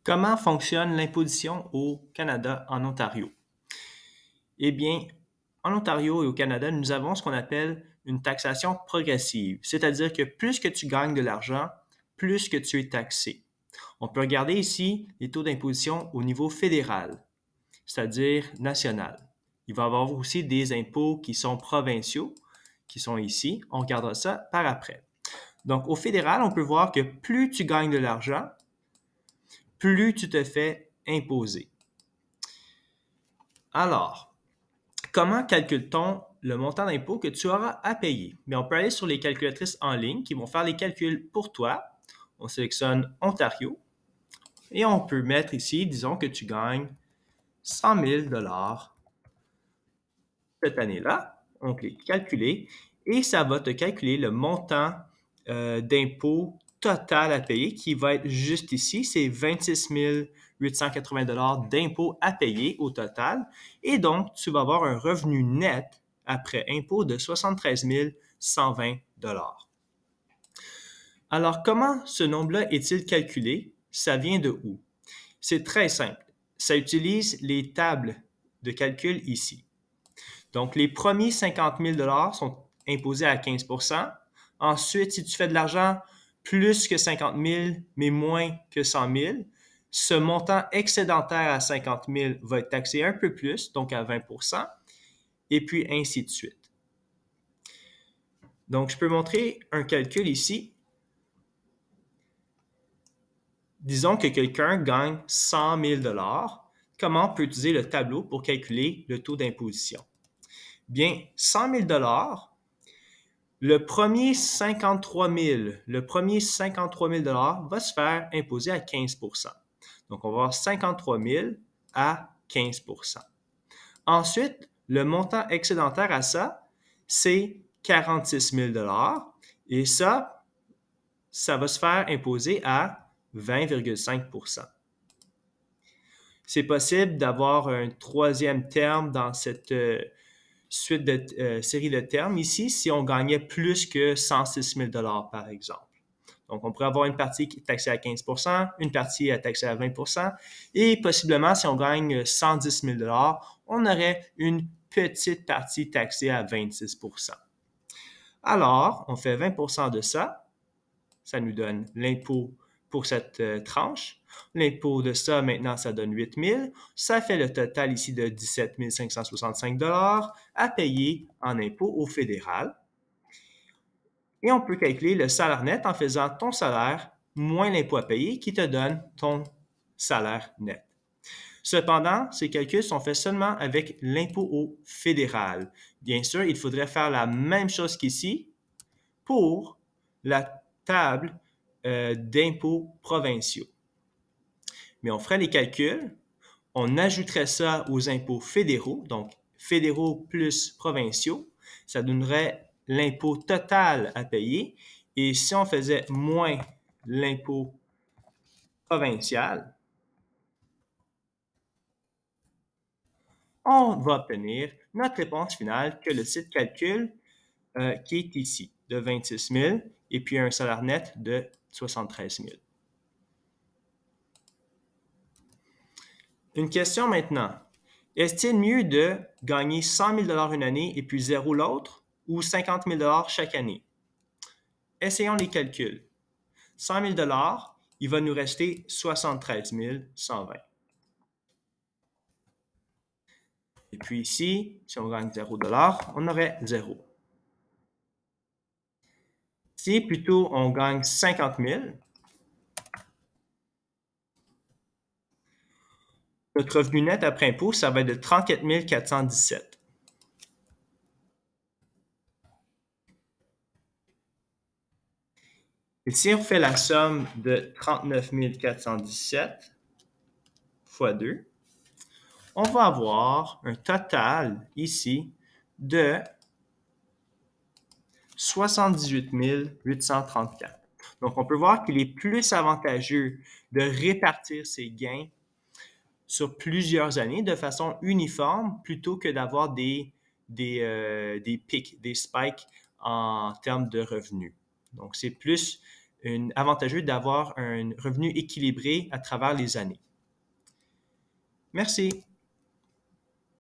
Comment fonctionne l'imposition au Canada, en Ontario? Eh bien, en Ontario et au Canada, nous avons ce qu'on appelle une taxation progressive, c'est-à-dire que plus que tu gagnes de l'argent, plus que tu es taxé. On peut regarder ici les taux d'imposition au niveau fédéral, c'est-à-dire national. Il va y avoir aussi des impôts qui sont provinciaux, qui sont ici. On regardera ça par après. Donc, au fédéral, on peut voir que plus tu gagnes de l'argent, plus tu te fais imposer. Alors, comment calcule-t-on le montant d'impôt que tu auras à payer? Bien, on peut aller sur les calculatrices en ligne qui vont faire les calculs pour toi. On sélectionne Ontario et on peut mettre ici, disons que tu gagnes 100 000 cette année-là. On clique Calculer et ça va te calculer le montant d'impôt total à payer qui va être juste ici. C'est 26 880 d'impôt à payer au total. Et donc, tu vas avoir un revenu net après impôt de 73 120 Alors, comment ce nombre-là est-il calculé? Ça vient de où? C'est très simple. Ça utilise les tables de calcul ici. Donc, les premiers 50 000 sont imposés à 15 Ensuite, si tu fais de l'argent plus que 50 000, mais moins que 100 000, ce montant excédentaire à 50 000 va être taxé un peu plus, donc à 20 et puis ainsi de suite. Donc, je peux montrer un calcul ici. Disons que quelqu'un gagne 100 000 Comment on peut utiliser le tableau pour calculer le taux d'imposition? Bien, 100 000 le premier 53 000 va se faire imposer à 15 Donc, on va avoir 53 000 à 15 Ensuite, le montant excédentaire à ça, c'est 46 000 et ça va se faire imposer à 20,5 C'est possible d'avoir un troisième terme dans cette suite de série de termes ici si on gagnait plus que 106 000 par exemple. Donc, on pourrait avoir une partie qui est taxée à 15 une partie à taxée à 20 et possiblement, si on gagne 110 000 on aurait une petite partie taxée à 26 Alors, on fait 20 de ça. Ça nous donne l'impôt pour cette tranche. L'impôt de ça, maintenant, ça donne 8 000. Ça fait le total ici de 17 565 à payer en impôt au fédéral. Et on peut calculer le salaire net en faisant ton salaire moins l'impôt à payer qui te donne ton salaire net. Cependant, ces calculs sont faits seulement avec l'impôt au fédéral. Bien sûr, il faudrait faire la même chose qu'ici pour la table d'impôts provinciaux. Mais on ferait les calculs, on ajouterait ça aux impôts fédéraux, donc fédéraux plus provinciaux, ça donnerait l'impôt total à payer. Et si on faisait moins l'impôt provincial, on va obtenir notre réponse finale que le site calcule qui est ici, de 26 000 et puis un salaire net de 73 000. Une question maintenant. Est-il mieux de gagner 100 000 une année et puis zéro l'autre ou 50 000 chaque année? Essayons les calculs. 100 000 il va nous rester 73 120. Et puis ici, si on gagne 0 on aurait 0. Si plutôt on gagne 50 000, notre revenu net après impôt, ça va être de 34 417. Et si on fait la somme de 39 417 fois 2, on va avoir un total ici de 78 834. Donc, on peut voir qu'il est plus avantageux de répartir ces gains sur plusieurs années de façon uniforme plutôt que d'avoir des pics, des spikes en termes de revenus. Donc, c'est plus avantageux d'avoir un revenu équilibré à travers les années. Merci.